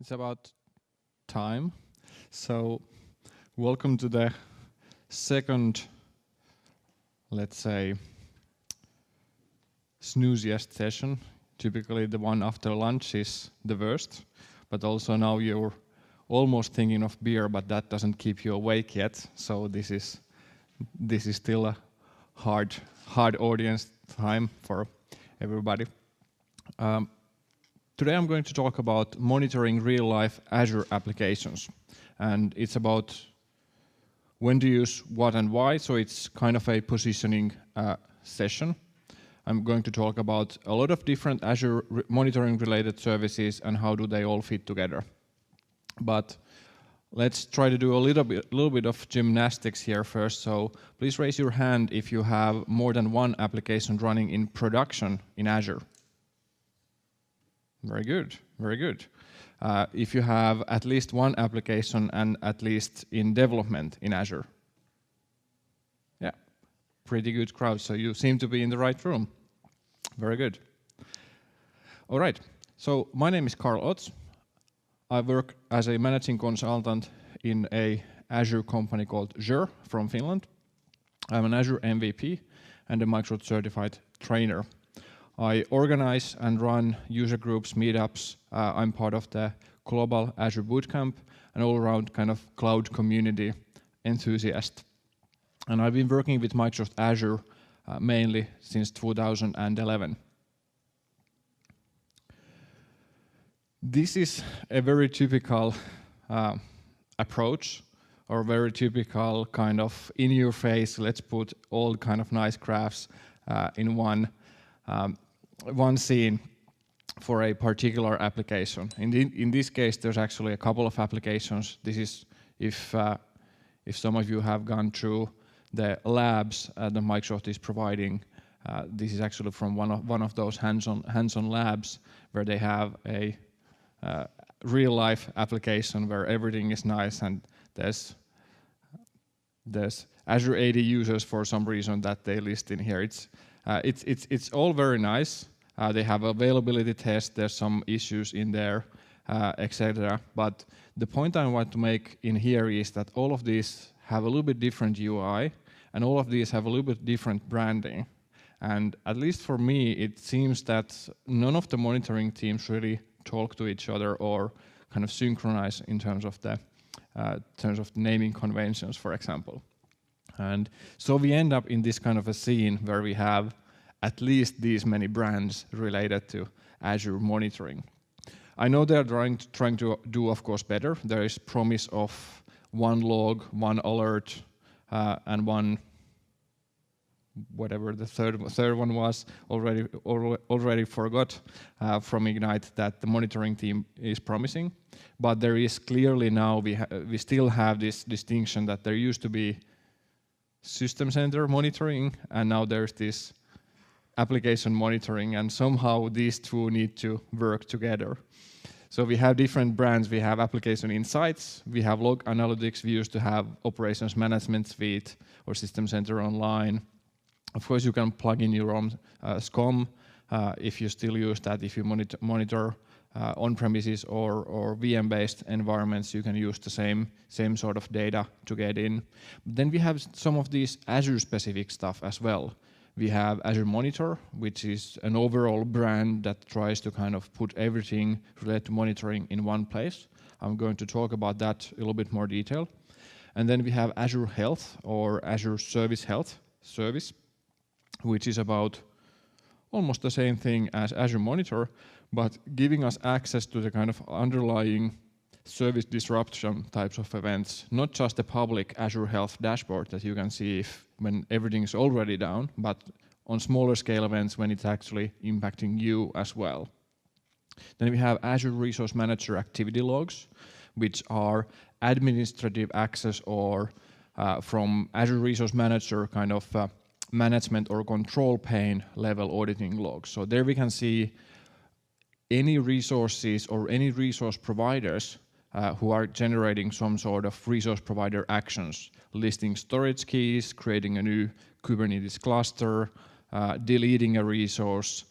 It's about time. So welcome to the second, let's say, snooziest session. Typically the one after lunch is the worst, but also now you're almost thinking of beer, but that doesn't keep you awake yet. So this is still a hard audience time for everybody. Today I'm going to talk about monitoring real-life Azure applications, and it's about when to use what and why, so it's kind of a positioning session. I'm going to talk about a lot of different Azure monitoring related services and how do they all fit together. But let's try to do a little bit of gymnastics here first, so please raise your hand if you have more than one application running in production in Azure. Very good, very good. If you have at least one application and at least in development in Azure. Yeah, pretty good crowd, so you seem to be in the right room. Very good. All right, so my name is Karl OTS. I work as a managing consultant in a Azure company called Azure from Finland. I'm an Azure MVP and a Microsoft certified trainer. I organize and run user groups, meetups. I'm part of the global Azure Bootcamp, an all-around kind of cloud community enthusiast. And I've been working with Microsoft Azure mainly since 2011. This is a very typical approach, or very typical kind of in-your-face, let's put all kind of nice graphs in one scene for a particular application. In this case, there's actually a couple of applications. This is if some of you have gone through the labs that Microsoft is providing. This is actually from one of those hands-on labs where they have a real-life application where everything is nice, and there's Azure AD users for some reason that they list in here. It's all very nice. They have availability tests, there's some issues in there, etc. But the point I want to make in here is that all of these have a little bit different UI, and all of these have a little bit different branding. And at least for me, it seems that none of the monitoring teams really talk to each other or kind of synchronize in terms of the naming conventions, for example. And so we end up in this kind of a scene where we have at least these many brands related to Azure monitoring. I know they're trying to do, of course, better. There is promise of one log, one alert, and one, whatever the third one was, already forgot from Ignite that the monitoring team is promising. But there is clearly now, we still have this distinction that there used to be system center monitoring, and now there's this application monitoring, and somehow these two need to work together. So we have different brands. We have application insights, we have log analytics, we used to have operations management suite or system center online. Of course, you can plug in your own SCOM if you still use that. If you monitor on-premises or VM-based environments, you can use the same sort of data to get in. Then we have some of these Azure-specific stuff as well. We have Azure Monitor, which is an overall brand that tries to kind of put everything related to monitoring in one place. I'm going to talk about that a little bit more detail. And then we have Azure Health or Azure Service Health service, which is about almost the same thing as Azure Monitor, but giving us access to the kind of underlying service disruption types of events, not just the public Azure Health dashboard that you can see when everything is already down, but on smaller scale events when it's actually impacting you as well. Then we have Azure Resource Manager activity logs, which are administrative access or from Azure Resource Manager kind of management or control pane level auditing logs. So there we can see any resources or any resource providers who are generating some sort of resource provider actions, listing storage keys, creating a new Kubernetes cluster, deleting a resource,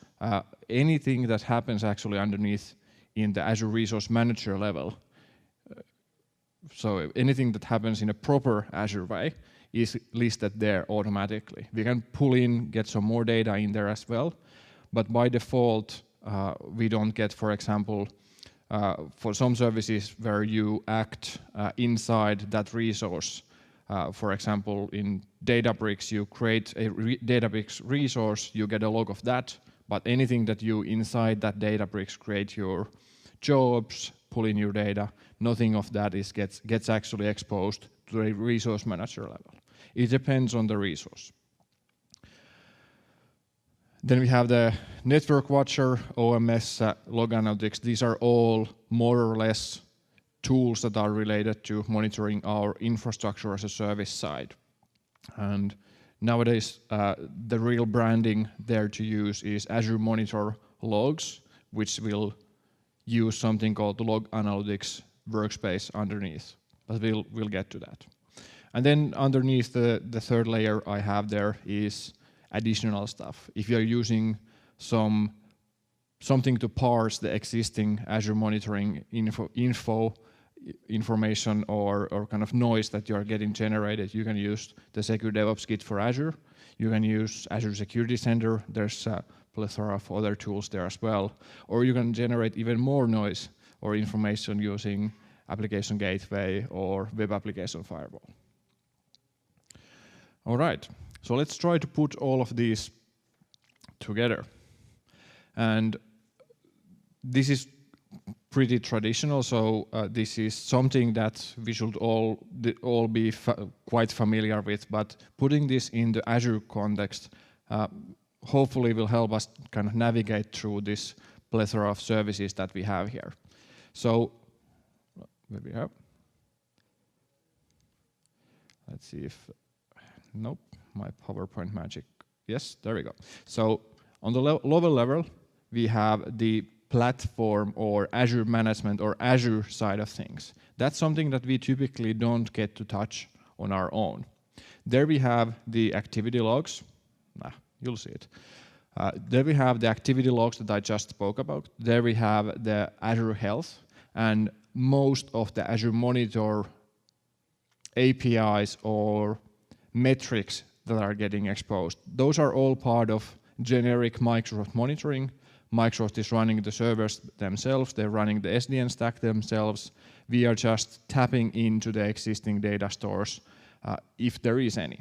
anything that happens actually underneath in the Azure Resource Manager level. So anything that happens in a proper Azure way is listed there automatically. We can pull in, get some more data in there as well, but by default, we don't get, for example, for some services where you act inside that resource. For example, in Databricks, you create a Databricks resource, you get a log of that, but anything that you inside that Databricks create your jobs, pull in your data, nothing of that gets actually exposed to the resource manager level. It depends on the resource. Then we have the Network Watcher, OMS, Log Analytics. These are all more or less tools that are related to monitoring our infrastructure as a service side. And nowadays, the real branding there to use is Azure Monitor Logs, which will use something called the Log Analytics Workspace underneath. But we'll get to that. And then underneath the third layer I have there is additional stuff. If you're using something to parse the existing Azure monitoring information or kind of noise that you're getting generated, you can use the Secure DevOps Kit for Azure. You can use Azure Security Center. There's a plethora of other tools there as well. Or you can generate even more noise or information using Application Gateway or Web Application Firewall. All right, so let's try to put all of these together. And this is pretty traditional, so this is something that we should all be quite familiar with, but putting this in the Azure context hopefully will help us kind of navigate through this plethora of services that we have here. So, where we have? Let's see if, nope, my PowerPoint magic. Yes, there we go. So on the lower level, we have the platform or Azure management or Azure side of things. That's something that we typically don't get to touch on our own. There we have the activity logs. You'll see it. There we have the activity logs that I just spoke about. There we have the Azure Health and most of the Azure Monitor APIs or metrics that are getting exposed. Those are all part of generic Microsoft monitoring. Microsoft is running the servers themselves, they're running the SDN stack themselves. We are just tapping into the existing data stores, if there is any.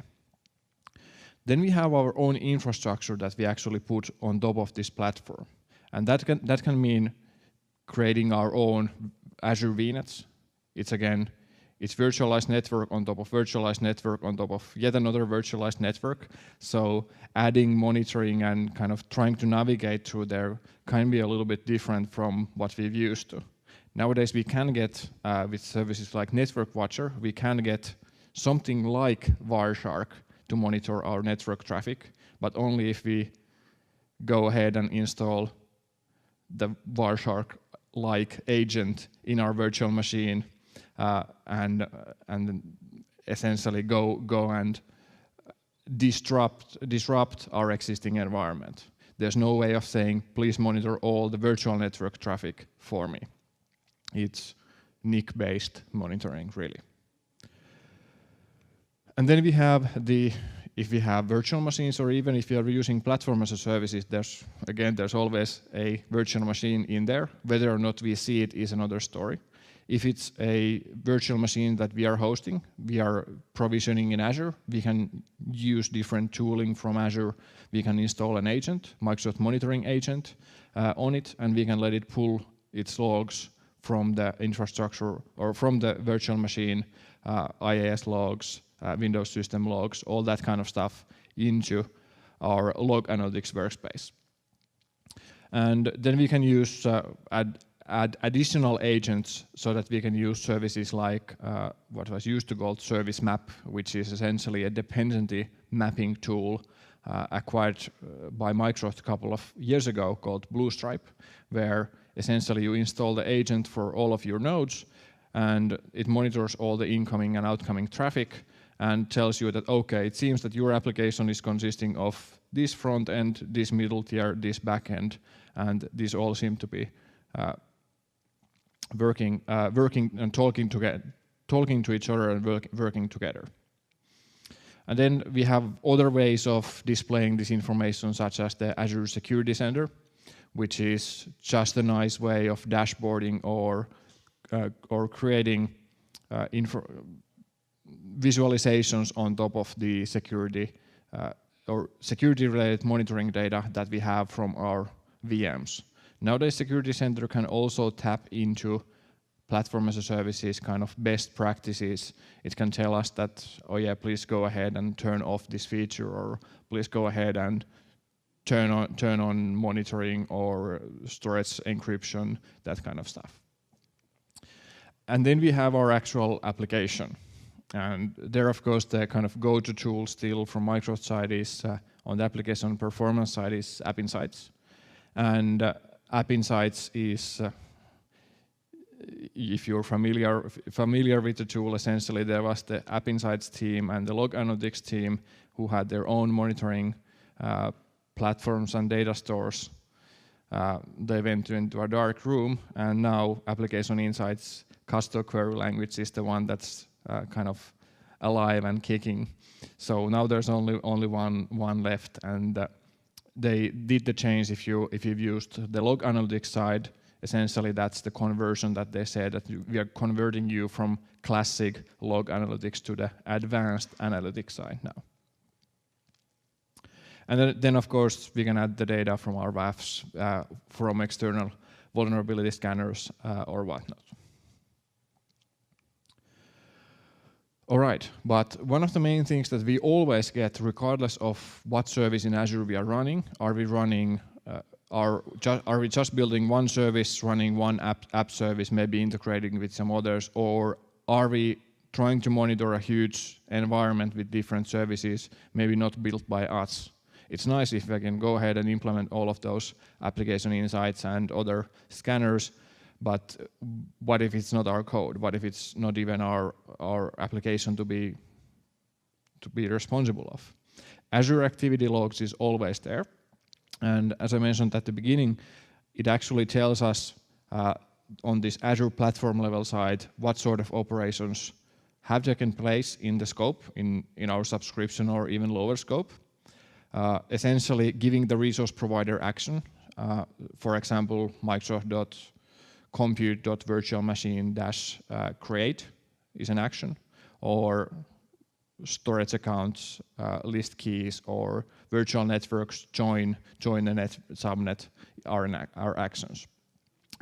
Then we have our own infrastructure that we actually put on top of this platform. And that can mean creating our own Azure VNets. It's virtualized network on top of virtualized network on top of yet another virtualized network. So adding monitoring and kind of trying to navigate through there can be a little bit different from what we've used to. Nowadays we can get, with services like Network Watcher, we can get something like Wireshark to monitor our network traffic, but only if we go ahead and install the Wireshark-like agent in our virtual machine and essentially go and disrupt our existing environment. There's no way of saying, please monitor all the virtual network traffic for me. It's NIC-based monitoring, really. And then we have if we have virtual machines, or even if you are using platform as a service, there's always a virtual machine in there. Whether or not we see it is another story. If it's a virtual machine that we are hosting, we are provisioning in Azure, we can use different tooling from Azure. We can install an agent, Microsoft monitoring agent on it, and we can let it pull its logs from the infrastructure or from the virtual machine, IaaS logs, Windows system logs, all that kind of stuff into our log analytics workspace. And then we can use add additional agents so that we can use services like what was used to called Service Map, which is essentially a dependency mapping tool acquired by Microsoft a couple of years ago called Bluestripe, where essentially you install the agent for all of your nodes and it monitors all the incoming and outgoing traffic and tells you that, okay, it seems that your application is consisting of this front end, this middle tier, this back end, and these all seem to be working and talking to each other and working together. And then we have other ways of displaying this information, such as the Azure Security Center, which is just a nice way of dashboarding or creating visualizations on top of the security or security-related monitoring data that we have from our VMs. Nowadays, Security Center can also tap into platform as a services kind of best practices. It can tell us that, oh yeah, please go ahead and turn off this feature, or please go ahead and turn on monitoring or storage encryption, that kind of stuff. And then we have our actual application. And there, of course, the kind of go-to tool still from Microsoft side is, on the application performance side, is App Insights. And App Insights is, if you're familiar with the tool, essentially there was the App Insights team and the Log Analytics team who had their own monitoring platforms and data stores. They went into a dark room, and now Application Insights custom query language is the one that's kind of alive and kicking. So now there's only one left, and they did the change. If you've used the Log Analytics side, essentially that's the conversion that they said, that we are converting you from classic Log Analytics to the advanced analytics side now. And then of course we can add the data from our WAFs from external vulnerability scanners or whatnot. All right, but one of the main things that we always get, regardless of what service in Azure we are running, are we just building one service, running one app service, maybe integrating with some others, or are we trying to monitor a huge environment with different services, maybe not built by us? It's nice if we can go ahead and implement all of those application insights and other scanners, but what if it's not our code? What if it's not even our application to be responsible of? Azure Activity Logs is always there. And as I mentioned at the beginning, it actually tells us on this Azure platform level side what sort of operations have taken place in the scope, in our subscription or even lower scope. Essentially giving the resource provider action. For example, Microsoft.compute.virtualmachine-create is an action, or storage accounts, list keys, or virtual networks join the net subnet are actions.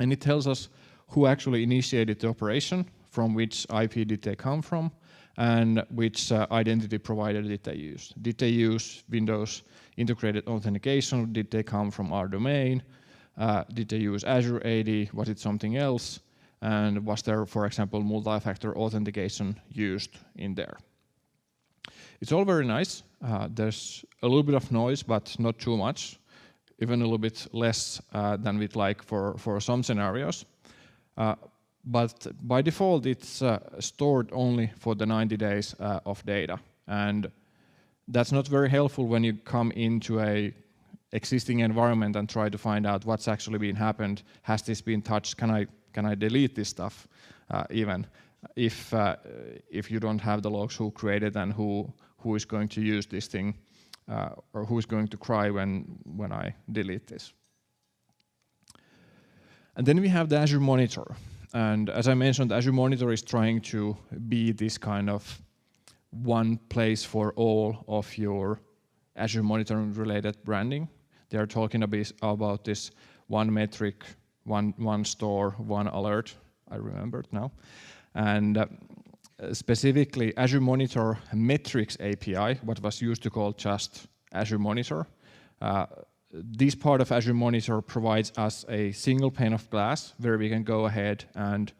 And it tells us who actually initiated the operation, from which IP did they come from, and which identity provider did they use. Did they use Windows integrated authentication? Did they come from our domain? Did they use Azure AD? Was it something else? And was there, for example, multi-factor authentication used in there? It's all very nice. There's a little bit of noise, but not too much. Even a little bit less than we'd like for some scenarios. But by default, it's stored only for the 90 days of data. And that's not very helpful when you come into a existing environment and try to find out what's actually been happened. Has this been touched? Can I delete this stuff even? If you don't have the logs, who created and who is going to use this thing, or who is going to cry when I delete this. And then we have the Azure Monitor. And as I mentioned, Azure Monitor is trying to be this kind of one place for all of your Azure monitoring related branding. They are talking a bit about this one metric, one store, one alert. I remember it now. And specifically, Azure Monitor Metrics API, what was used to call just Azure Monitor. This part of Azure Monitor provides us a single pane of glass where we can go ahead and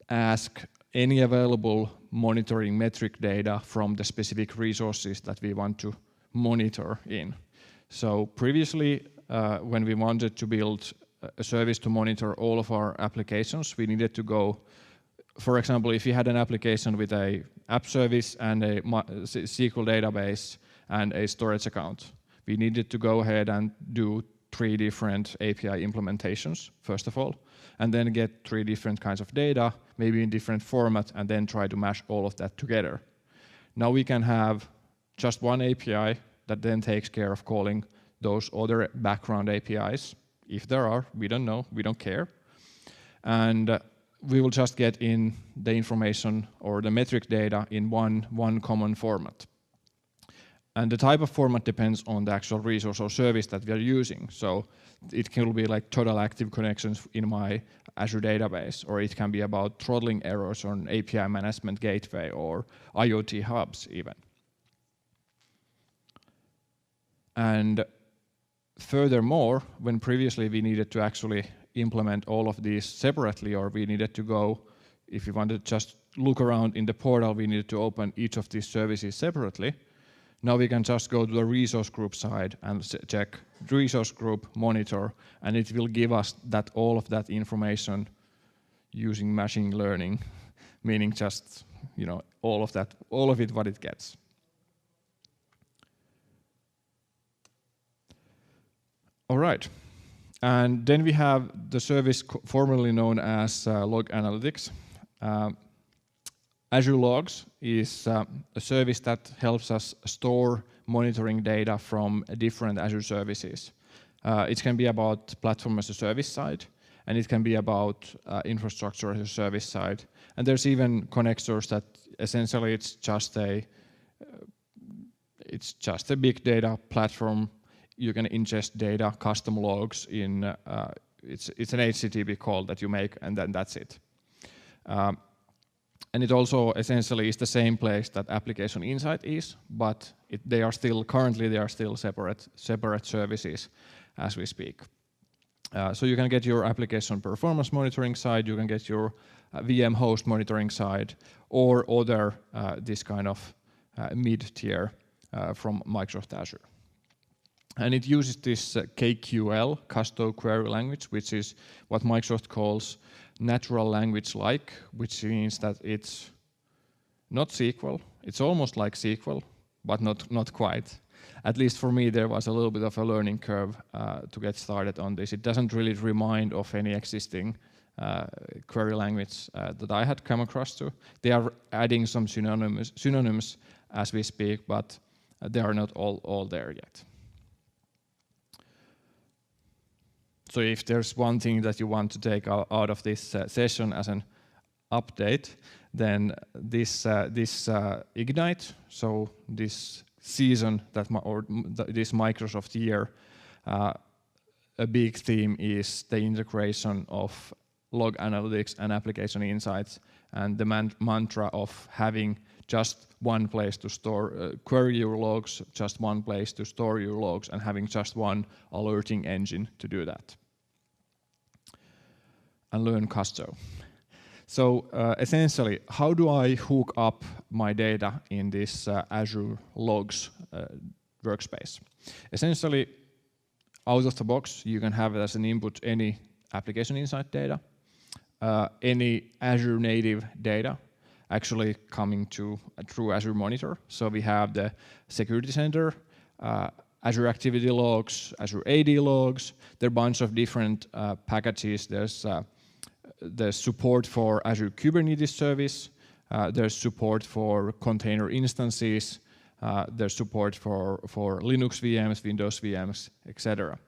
ask any available monitoring metric data from the specific resources that we want to monitor in. So previously, when we wanted to build a service to monitor all of our applications, we needed to go, for example, if you had an application with a app service and a SQL database and a storage account, we needed to go ahead and do 3 different API implementations, first of all, and then get 3 different kinds of data, maybe in different format, and then try to mash all of that together. Now we can have just one API that then takes care of calling those other background APIs. If there are, we don't know, we don't care. And we will just get in the information or the metric data in one common format. And the type of format depends on the actual resource or service that we are using. So it can be like total active connections in my Azure database, or it can be about throttling errors on API management gateway or IoT hubs even. And furthermore, when previously we needed to actually implement all of these separately, or we needed to go, if we wanted to just look around in the portal, we needed to open each of these services separately. Now we can just go to the resource group side and check resource group monitor, and it will give us that all of that information using machine learning, meaning just all of it what it gets. All right, and then we have the service formerly known as Log Analytics. Azure Logs is a service that helps us store monitoring data from different Azure services. It can be about platform as a service side, and it can be about infrastructure as a service side. And there's even connectors that essentially it's just a big data platform. You can ingest data, custom logs in. It's an HTTP call that you make, and then that's it. And it also essentially is the same place that Application Insight is, but currently they are still separate services as we speak. So you can get your application performance monitoring side, you can get your VM host monitoring side, or other this kind of mid-tier from Microsoft Azure. And it uses this KQL, custom query language, which is what Microsoft calls natural language-like, which means that it's not SQL. It's almost like SQL, but not quite. At least for me, there was a little bit of a learning curve to get started on this. It doesn't really remind of any existing query language that I had come across to. They are adding some synonyms as we speak, but they are not all there yet. So if there's one thing that you want to take out of this session as an update, then this Ignite, so this season this Microsoft year, a big theme is the integration of log analytics and application insights, and the mantra of having just one place to store, query your logs, just one place to store your logs, and having just one alerting engine to do that. And learn Custo. So essentially, how do I hook up my data in this Azure Logs workspace? Essentially, out of the box, you can have as an input any application insight data, any Azure native data, actually coming through Azure Monitor. So we have the Security Center, Azure Activity Logs, Azure AD Logs. There are a bunch of different packages. There's support for Azure Kubernetes Service. There's support for container instances. There's support for Linux VMs, Windows VMs, etc.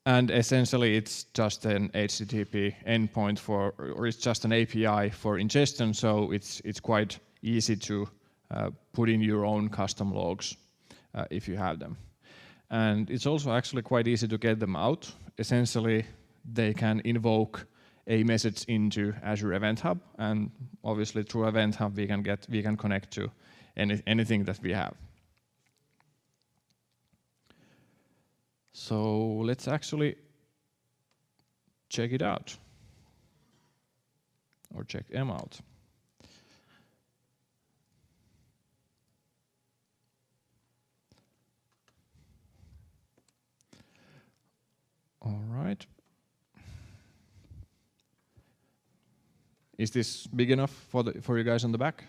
And essentially, it's just an HTTP endpoint or it's just an API for ingestion. So it's quite easy to put in your own custom logs if you have them. And it's also actually quite easy to get them out. Essentially, they can invoke a message into Azure Event Hub, and obviously through Event Hub we can connect to anything that we have. So let's actually check it out, or check them out. All right. Is this big enough for you guys on the back?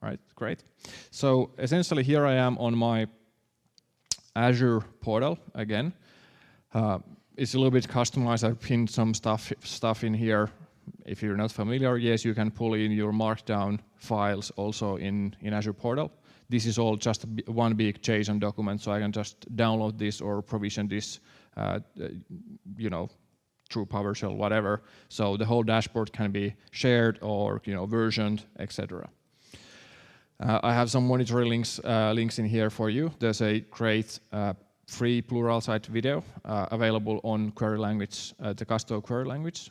All right, great. So essentially here I am on my Azure portal again. It's a little bit customized. I've pinned some stuff in here. If you're not familiar, yes, you can pull in your Markdown files also in Azure portal. This is all just one big JSON document, so I can just download this or provision this, through PowerShell, whatever. So the whole dashboard can be shared or versioned, etc. I have some monitoring links in here for you. There's a great free Pluralsight video available on query language, the Casto query language.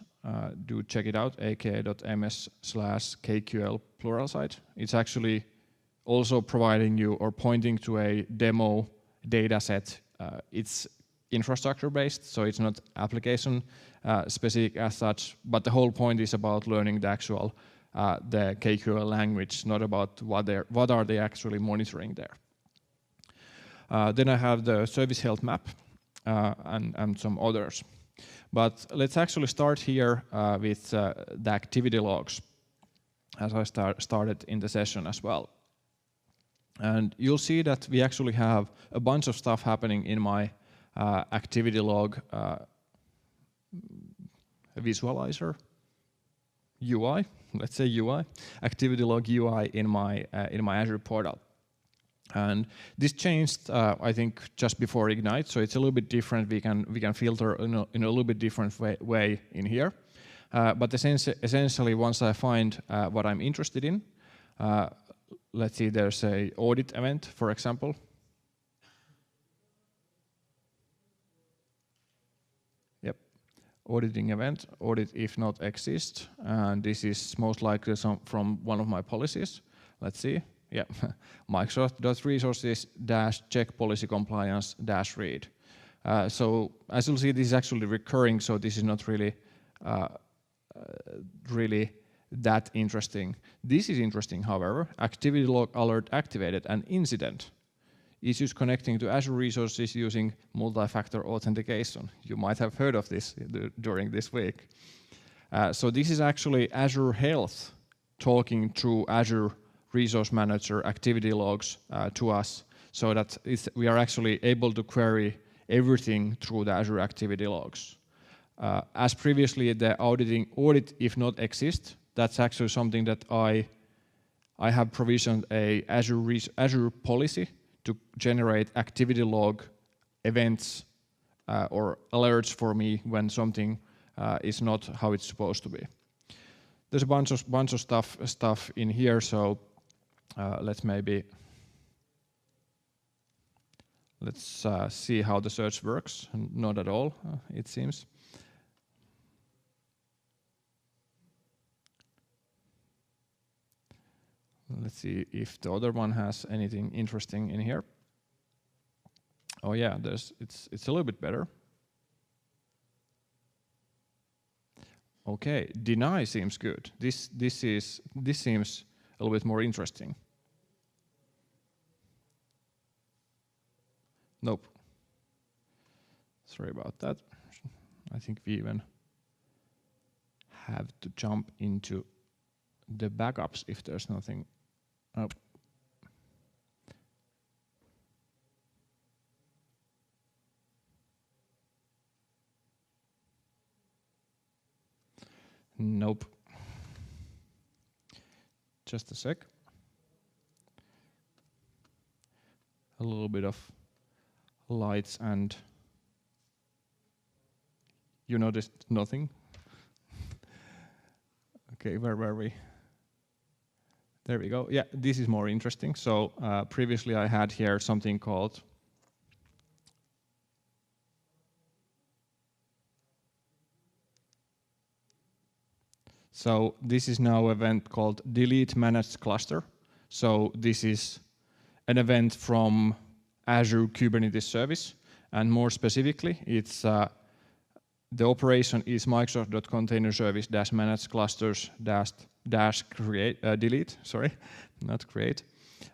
Do check it out, aka.ms/kql Pluralsight. It's actually also providing you or pointing to a demo data set. It's infrastructure based, so it's not application specific as such, but the whole point is about learning the actual the KQL language, not about what are they actually monitoring there. Then I have the service health map and some others. But let's actually start here with the activity logs, as I started in the session as well. And you'll see that we actually have a bunch of stuff happening in my activity log visualizer, UI, let's say UI, activity log UI in my Azure portal. And this changed, I think, just before Ignite, so it's a little bit different. We can filter in a little bit different way in here. But essentially, once I find what I'm interested in, let's see, there's a audit event, for example. Yep, auditing event, audit if not exist, and this is most likely from one of my policies. Let's see. Yeah, Microsoft.resources-check policy compliance-read. So as you'll see, this is actually recurring, so this is not really that interesting. This is interesting, however. Activity log alert activated, an incident. Issues connecting to Azure resources using multi-factor authentication. You might have heard of this during this week. So this is actually Azure Health talking through Azure Resource Manager activity logs to us, so that we are actually able to query everything through the Azure activity logs. As previously, the audit if not exist, that's actually something that I have provisioned a Azure policy to generate activity log events or alerts for me when something is not how it's supposed to be. There's a bunch of stuff in here, so let's see how the search works. Not at all, it seems. Let's see if the other one has anything interesting in here. Oh yeah, it's a little bit better. Okay, deny seems good. This seems a little bit more interesting. Nope. Sorry about that. I think we even have to jump into the backups if there's nothing. Oh. Nope. Just a sec. A little bit of lights and you noticed nothing. Okay, where were we? There we go. Yeah, this is more interesting. So previously I had here something called so this is now an event called delete managed cluster. So this is an event from Azure Kubernetes service, and more specifically, it's the operation is Microsoft.containerservice-managed clusters delete. Sorry, not create.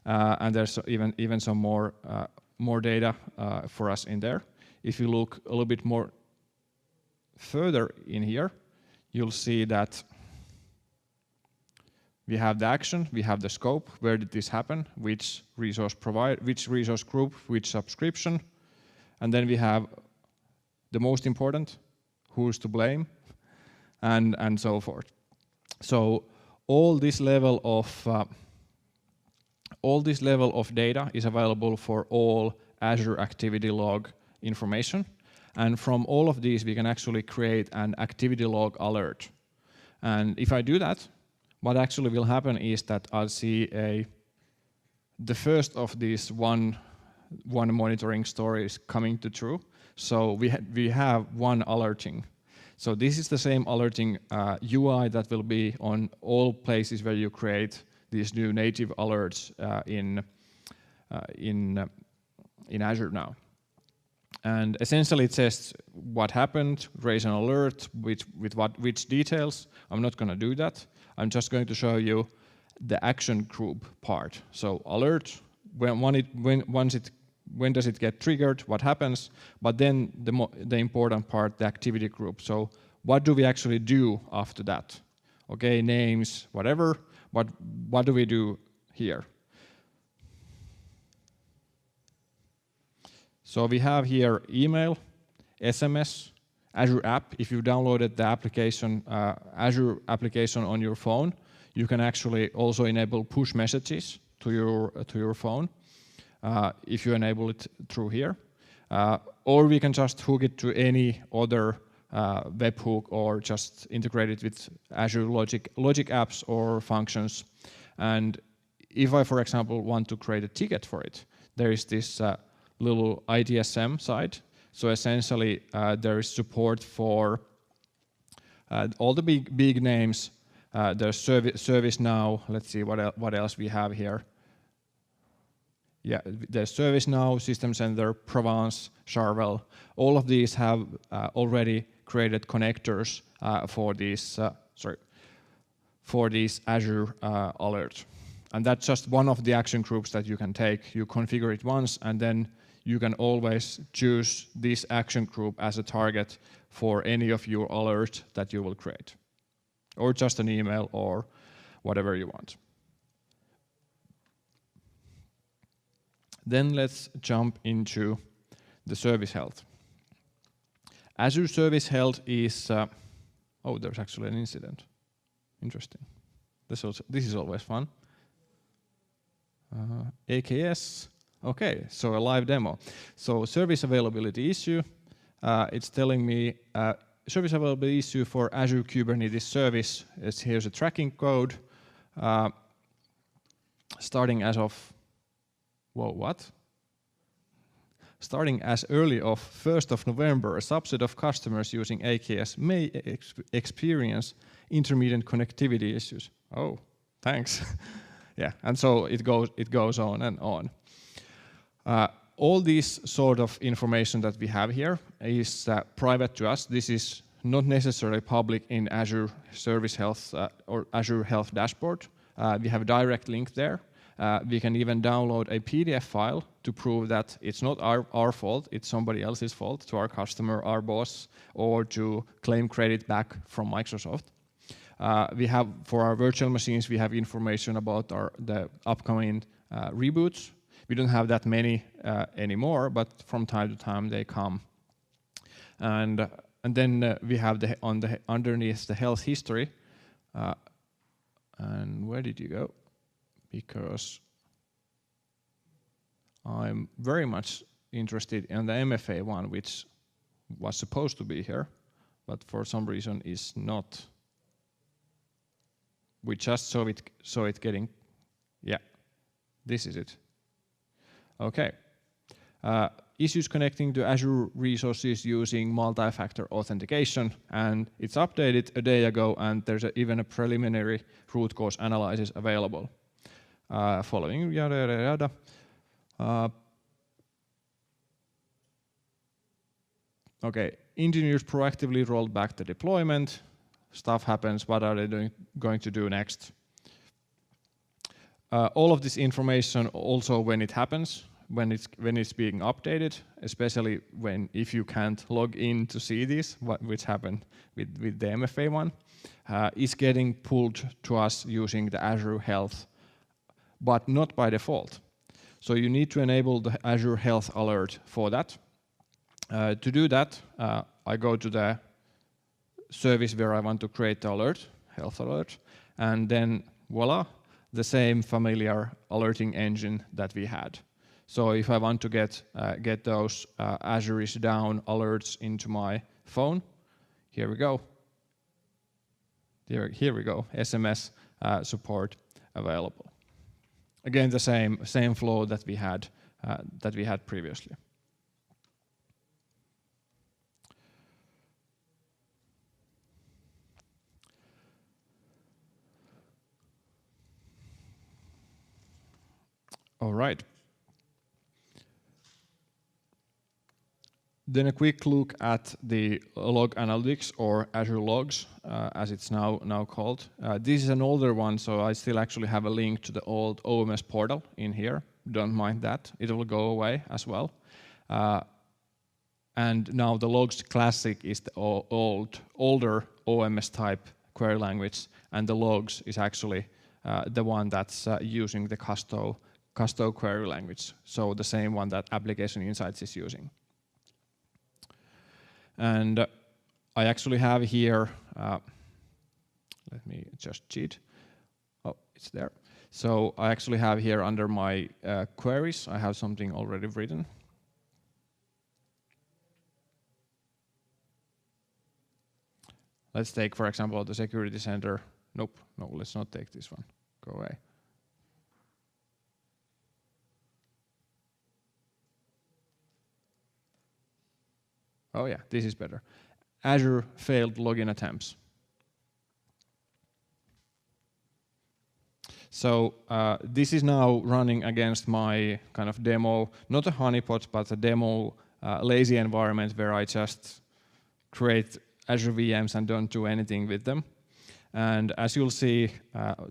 And there's even some more data for us in there. If you look a little bit more further in here, you'll see that we have the action, we have the scope, where did this happen, which resource group, which subscription, And then we have the most important, who's to blame, and so forth. So all this level of data is available for all Azure Activity Log information. And from all of these, we can actually create an activity log alert. And if I do that, what actually will happen is that I'll see the first of these one monitoring stories coming to true. So we have one alerting. So this is the same alerting UI that will be on all places where you create these new native alerts in Azure now. And essentially it says what happened, raise an alert, which details. I'm not going to do that. I'm just going to show you the action group part. So alert, when does it get triggered, what happens, but then the important part, the activity group. So what do we actually do after that? Okay, names, whatever, but what do we do here? So we have here email, SMS, Azure app. If you downloaded the application, Azure application on your phone, you can actually also enable push messages to your phone if you enable it through here. Or we can just hook it to any other webhook or just integrate it with Azure Logic apps or functions. And if I, for example, want to create a ticket for it, there is this little ITSM side. So essentially, there is support for all the big names. There's ServiceNow. Let's see what else we have here. Yeah, there's ServiceNow, System Center, Provence, Charvel. All of these have already created connectors for these Azure alerts. And that's just one of the action groups that you can take. You configure it once, and then you can always choose this action group as a target for any of your alerts that you will create, or just an email or whatever you want. Then let's jump into the service health. Azure Service Health is, oh, there's actually an incident. Interesting. This is always fun. AKS, okay, so a live demo. So service availability issue, it's telling me service availability issue for Azure Kubernetes service. Here's a tracking code starting as of, whoa, what? Starting as early of 1st of November, a subset of customers using AKS may experience intermittent connectivity issues. Oh, thanks. Yeah, and so it goes on and on. All this sort of information that we have here is private to us. This is not necessarily public in Azure Service Health or Azure Health Dashboard. We have a direct link there. We can even download a PDF file to prove that it's not our fault, it's somebody else's fault, to our customer, our boss, or to claim credit back from Microsoft. We have, for our virtual machines, we have information about the upcoming reboots. We don't have that many anymore, but from time to time they come. And then we have underneath the health history. And where did you go? Because I'm very much interested in the MFA one, which was supposed to be here, but for some reason is not. We just saw it getting, yeah, this is it. Okay. Issues connecting to Azure resources using multi-factor authentication, and it's updated a day ago, and there's even a preliminary root cause analysis available. Following yada yada yada. Okay, engineers proactively rolled back the deployment. Stuff happens. What are they going to do next? All of this information also when it happens, when it's being updated, especially if you can't log in to see this, which happened with the MFA one, is getting pulled to us using the Azure Health, but not by default. So you need to enable the Azure Health alert for that. To do that, I go to the service where I want to create the alert, health alert, and then voila, the same familiar alerting engine that we had. So if I want to get those Azure is down alerts into my phone, here we go. Here we go, SMS support available. Again, the same flow that we had previously. All right. Then a quick look at the log analytics, or Azure Logs, as it's now called. This is an older one, so I still actually have a link to the old OMS portal in here. Don't mind that; it will go away as well. And now the Logs Classic is the older OMS type query language, and the Logs is actually the one that's using the Custo query language, so the same one that Application Insights is using. And I actually have here, let me just cheat. Oh, it's there. So I actually have here under my queries, I have something already written. Let's take, for example, the security center. Nope, no, let's not take this one. Go away. Oh yeah, this is better. Azure failed login attempts. So this is now running against my kind of demo, not a honeypot, but a demo lazy environment where I just create Azure VMs and don't do anything with them. And as you'll see,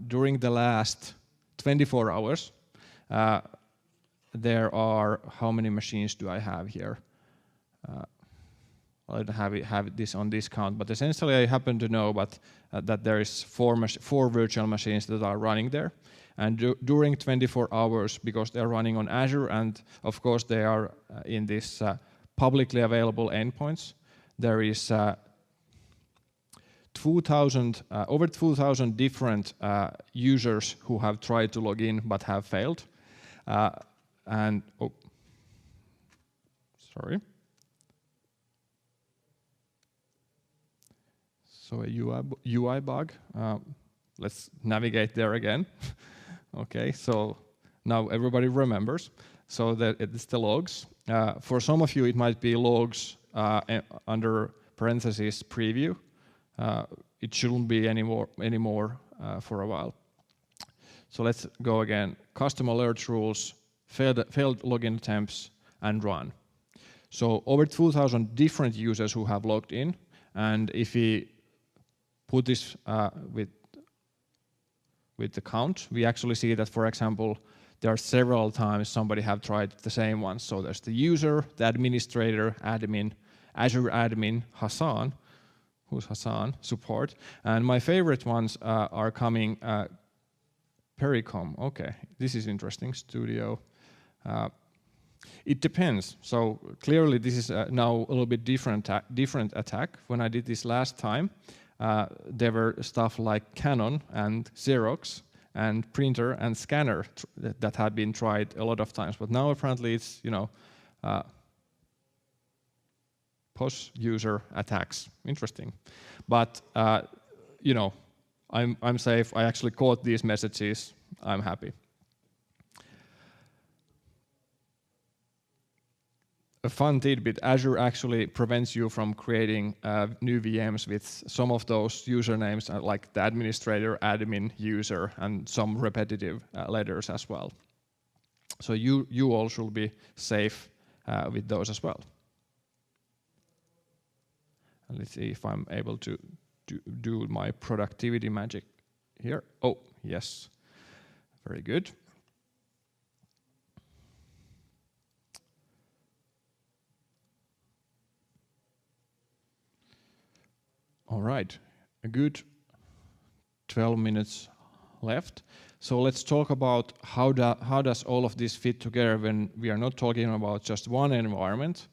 during the last 24 hours, there are, how many machines do I have here? I don't have this on this count, but essentially I happen to know that there is four virtual machines that are running there. And during 24 hours, because they're running on Azure, and of course they are in this publicly available endpoints, there is over 2,000 different users who have tried to log in but have failed. So a UI bug. Let's navigate there again. Okay, so now everybody remembers. So that it's the logs. For some of you, it might be logs under parentheses preview. It shouldn't be anymore for a while. So let's go again. Custom alert rules, failed login attempts, and run. So over 2,000 different users who have logged in, and if we put this with the count, we actually see that, for example, there are several times somebody have tried the same one. So there's the user, the administrator, admin, Azure admin, Hassan, who's Hassan, support. And my favorite ones are coming, Pericom, okay, this is interesting, Studio. It depends. So clearly this is now a little bit different attack. When I did this last time, there were stuff like Canon and Xerox and printer and scanner that had been tried a lot of times. But now apparently it's, POS user attacks. Interesting. But, I'm safe. I actually caught these messages. I'm happy. A fun tidbit, Azure actually prevents you from creating new VMs with some of those usernames like the administrator, admin, user, and some repetitive letters as well. So you all should be safe with those as well. And let's see if I'm able to do my productivity magic here. Oh, yes, very good. All right, a good 12 minutes left. So let's talk about how does all of this fit together when we are not talking about just one environment.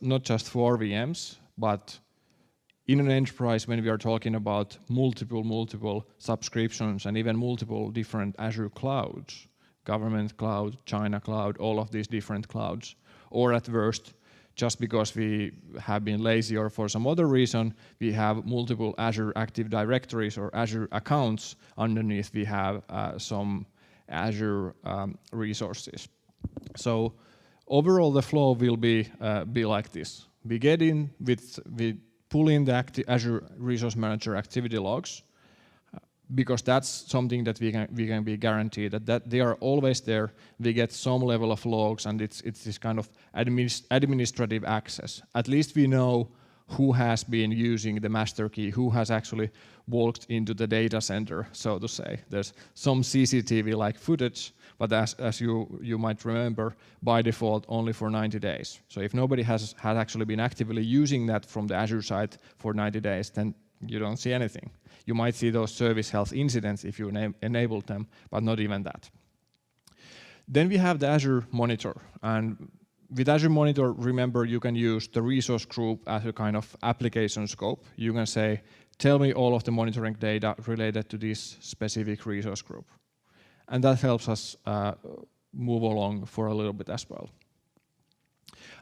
not just for VMs, but in an enterprise, when we are talking about multiple subscriptions and even multiple different Azure clouds, government cloud, China cloud, all of these different clouds, or at worst, just because we have been lazy or for some other reason, we have multiple Azure Active Directories or Azure accounts underneath, we have some Azure resources. So overall, the flow will be like this. We get in we pull in the Azure Resource Manager activity logs, because that's something that we can be guaranteed that they are always there. We get some level of logs, and it's this kind of administrative access. At least we know who has been using the master key, who has actually walked into the data center, so to say. There's some CCTV-like footage, but as you might remember, by default only for 90 days. So if nobody has actually been actively using that from the Azure side for 90 days, then you don't see anything. You might see those service health incidents if you enable them, but not even that. Then we have the Azure Monitor, and with Azure Monitor, remember, you can use the resource group as a kind of application scope. You can say, tell me all of the monitoring data related to this specific resource group. And that helps us move along for a little bit as well.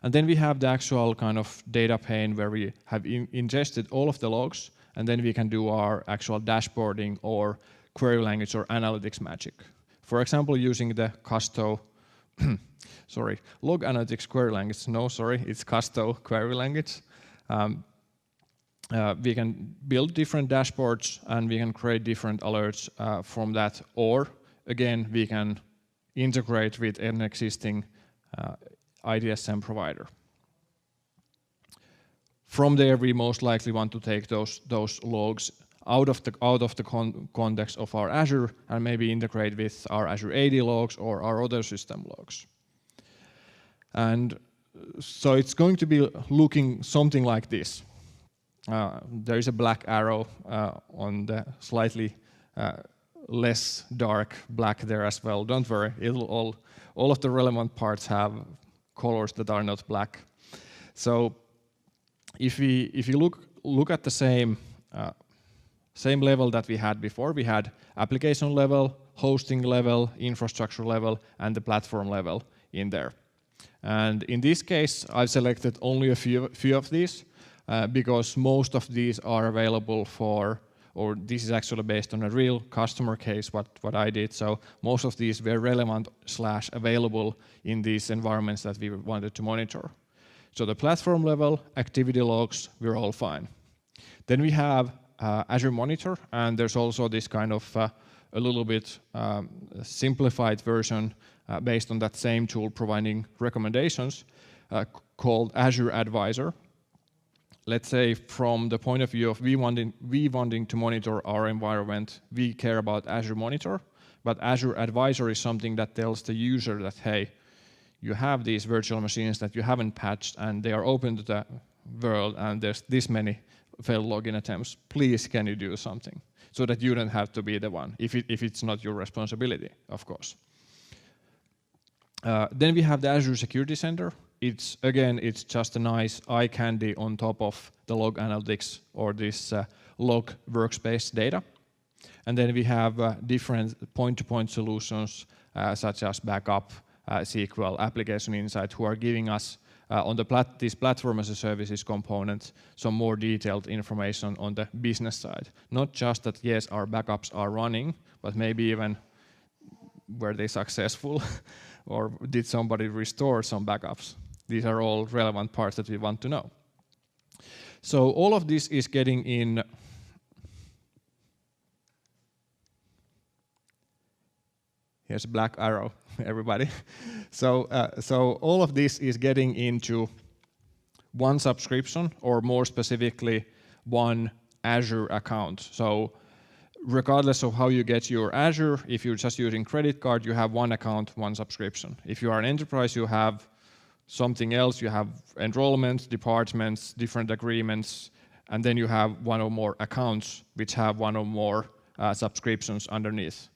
And then we have the actual kind of data pane where we have ingested all of the logs, and then we can do our actual dashboarding or query language or analytics magic. For example, using the Custo, log analytics query language. No, sorry, it's Custo query language. We can build different dashboards and we can create different alerts from that. Or again, we can integrate with an existing ITSM provider. From there, we most likely want to take those logs out of the context of our Azure and maybe integrate with our Azure AD logs or our other system logs. And so it's going to be looking something like this. There is a black arrow on the slightly less dark black there as well. Don't worry, all of the relevant parts have colors that are not black. So if you look at the same level that we had before, we had application level, hosting level, infrastructure level, and the platform level in there. And in this case, I've selected only a few of these because most of these are available for, or this is actually based on a real customer case, what I did. So most of these were relevant / available in these environments that we wanted to monitor. So the platform level, activity logs, we're all fine. Then we have Azure Monitor, and there's also this kind of a little bit simplified version based on that same tool providing recommendations called Azure Advisor. Let's say from the point of view of we wanting to monitor our environment, we care about Azure Monitor, but Azure Advisor is something that tells the user that, hey, you have these virtual machines that you haven't patched and they are open to the world and there's this many failed login attempts. Please, can you do something? So that you don't have to be the one, if it's not your responsibility, of course. Then we have the Azure Security Center. It's just a nice eye candy on top of the log analytics or this log workspace data. And then we have different point-to-point solutions such as backup, SQL, application insight, who are giving us on this platform as a services component some more detailed information on the business side. Not just that, yes, our backups are running, but maybe even were they successful or did somebody restore some backups? These are all relevant parts that we want to know. So all of this is getting in. Here's a black arrow, everybody. So all of this is getting into one subscription, or more specifically, one Azure account. So regardless of how you get your Azure, if you're just using credit card, you have one account, one subscription. If you are an enterprise, you have something else. You have enrollments, departments, different agreements, and then you have one or more accounts which have one or more subscriptions underneath.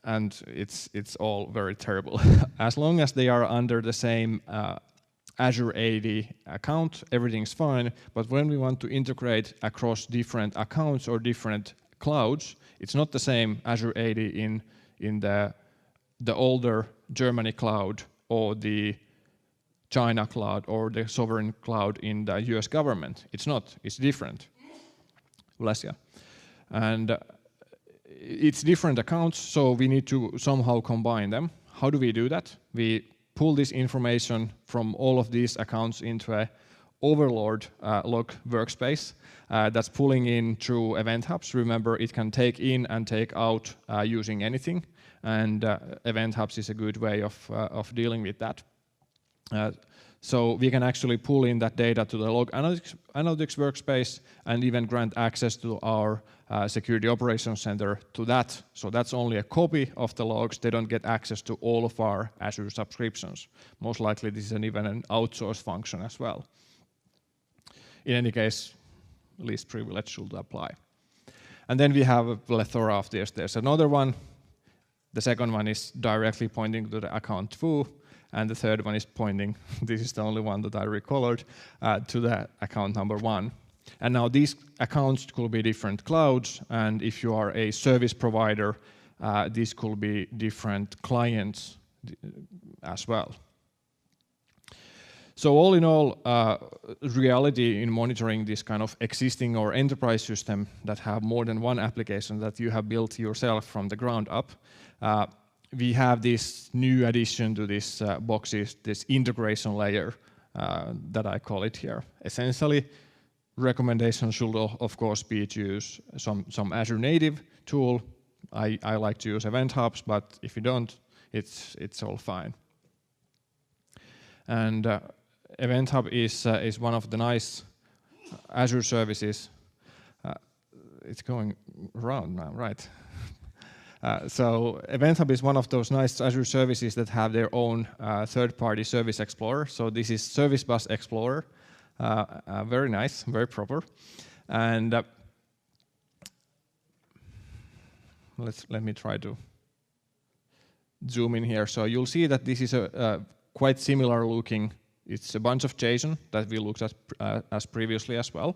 and it's all very terrible. As long as they are under the same Azure AD account, everything's fine. But when we want to integrate across different accounts or different clouds, it's not the same Azure AD in the older Germany cloud or the China cloud or the sovereign cloud in the US government. It's not. It's different. Bless you. And it's different accounts, so we need to somehow combine them. How do we do that? We pull this information from all of these accounts into a overlord log workspace that's pulling in through event hubs. Remember, it can take in and take out using anything, and event hubs is a good way of dealing with that. So we can actually pull in that data to the log analytics workspace and even grant access to our security operations center to that. So that's only a copy of the logs. They don't get access to all of our Azure subscriptions. Most likely this is even an outsourced function as well. In any case, least privilege should apply. And then we have a plethora of this. There's another one. The second one is directly pointing to the account foo. And the third one is pointing, this is the only one that I recolored, to the account number 1. And now these accounts could be different clouds, and if you are a service provider, these could be different clients as well. So all in all, reality in monitoring this kind of existing or enterprise system that have more than one application that you have built yourself from the ground up, we have this new addition to this boxes, this integration layer that I call it here. Essentially, recommendation should of course be to use some Azure native tool. I like to use event hubs, but if you don't, it's all fine. And Event Hub is one of the nice Azure services. It's going around now, right? So Event Hub is one of those nice Azure services that have their own third-party service explorer. So this is Service Bus Explorer. Very nice, very proper. And let me try to zoom in here. So you'll see that this is a quite similar looking. It's a bunch of JSON that we looked at as previously as well.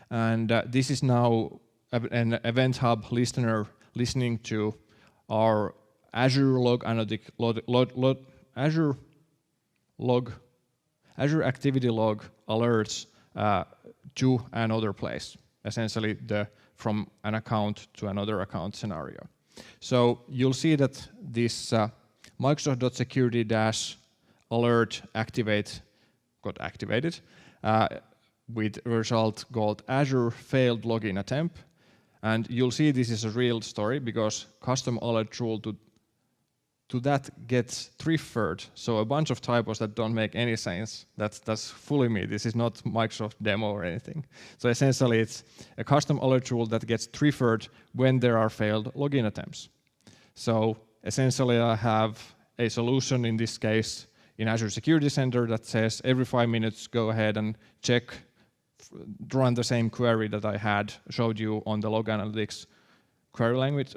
And this is now an Event Hub listener listening to our Azure Azure Activity Log alerts to another place, essentially from an account to another account scenario. So you'll see that this Microsoft.security-alert activate got activated with a result called Azure failed login attempt. And you'll see this is a real story because custom alert rule to that gets triggered. So a bunch of typos that don't make any sense. That's fully me. This is not Microsoft demo or anything. So essentially it's a custom alert rule that gets triggered when there are failed login attempts. So essentially I have a solution in this case in Azure Security Center that says every 5 minutes go ahead and check, run the same query that I had showed you on the log analytics query language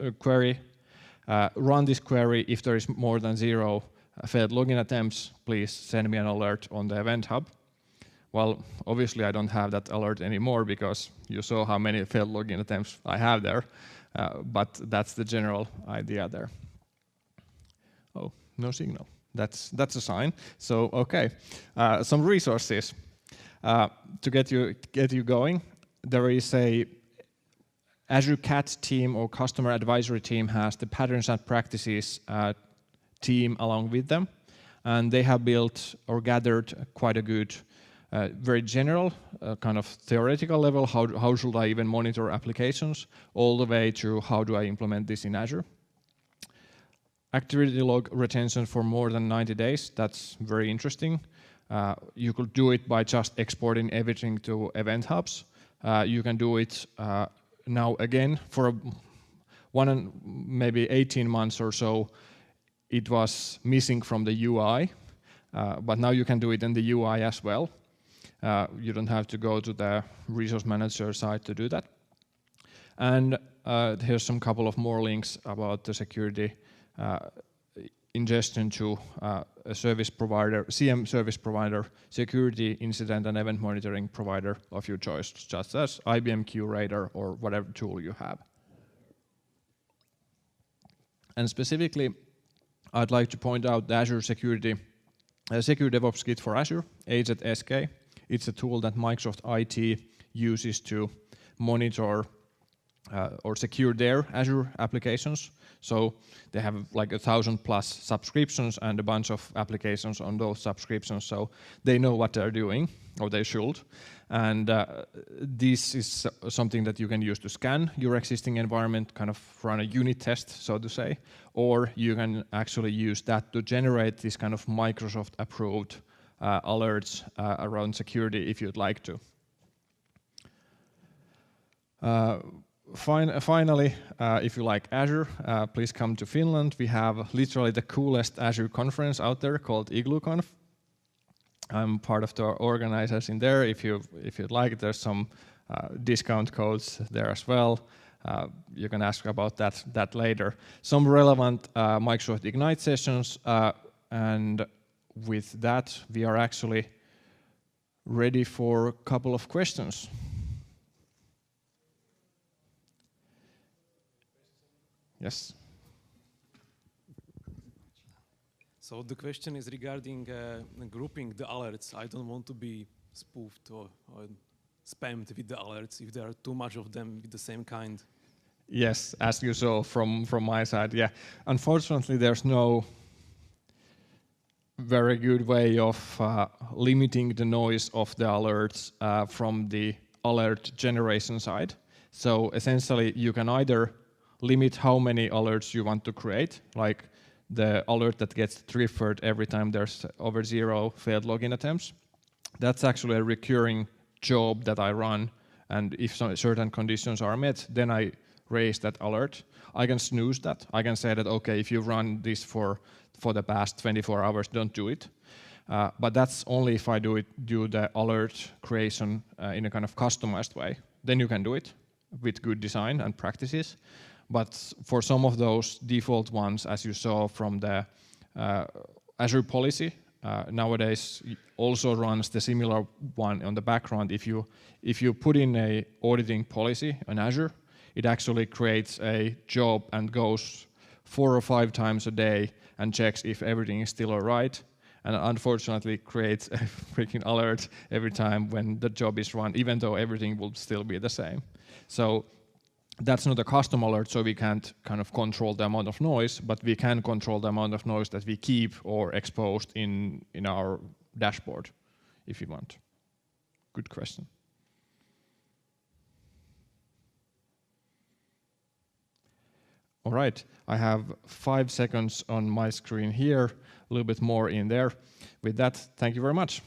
run this query. If there is more than 0 failed login attempts, please send me an alert on the Event Hub. Well, obviously I don't have that alert anymore because you saw how many failed login attempts I have there, but that's the general idea there. Oh, no signal. That's a sign. So okay, some resources. To get you going, there is a Azure CAT team or customer advisory team has the patterns and practices team along with them, and they have built or gathered quite a good, very general kind of theoretical level. How should I even monitor applications, all the way to how do I implement this in Azure. Activity log retention for more than 90 days. That's very interesting. You could do it by just exporting everything to Event Hubs. You can do it now again for maybe 18 months or so. It was missing from the UI, but now you can do it in the UI as well. You don't have to go to the resource manager side to do that. And here's some couple of more links about the security ingestion to a service provider, CM service provider, security, incident and event monitoring provider of your choice, such as IBM QRadar or whatever tool you have. And specifically, I'd like to point out the Azure Secure DevOps Kit for Azure, AZSK. It's a tool that Microsoft IT uses to monitor or secure their Azure applications. So they have like 1,000+ subscriptions and a bunch of applications on those subscriptions, so they know what they're doing, or they should. And this is something that you can use to scan your existing environment, kind of run a unit test, so to say, or you can actually use that to generate this kind of Microsoft-approved alerts around security if you'd like to. Finally, if you like Azure, please come to Finland. We have literally the coolest Azure conference out there called IGLUconf. I'm part of the organizers in there. If you'd like, there's some discount codes there as well. You can ask about that later. Some relevant Microsoft Ignite sessions, and with that, we are actually ready for a couple of questions. Yes. So the question is regarding grouping the alerts. I don't want to be spoofed or spammed with the alerts if there are too much of them with the same kind. Yes, as you saw from my side, yeah. Unfortunately, there's no very good way of limiting the noise of the alerts from the alert generation side. So essentially, you can either limit how many alerts you want to create, like the alert that gets triggered every time there's over 0 failed login attempts. That's actually a recurring job that I run, and if certain conditions are met, then I raise that alert. I can snooze that. I can say that, okay, if you run this for the past 24 hours, don't do it. But that's only if I do the alert creation in a kind of customized way. Then you can do it with good design and practices. But for some of those default ones, as you saw from the Azure policy, nowadays also runs the similar one on the background. If you put in a auditing policy on Azure, it actually creates a job and goes 4 or 5 times a day and checks if everything is still all right, and unfortunately creates a freaking alert every time when the job is run, even though everything will still be the same. So that's not a custom alert, so we can't kind of control the amount of noise, but we can control the amount of noise that we keep or exposed in our dashboard, if you want. Good question. All right, I have 5 seconds on my screen here, a little bit more in there. With that, thank you very much.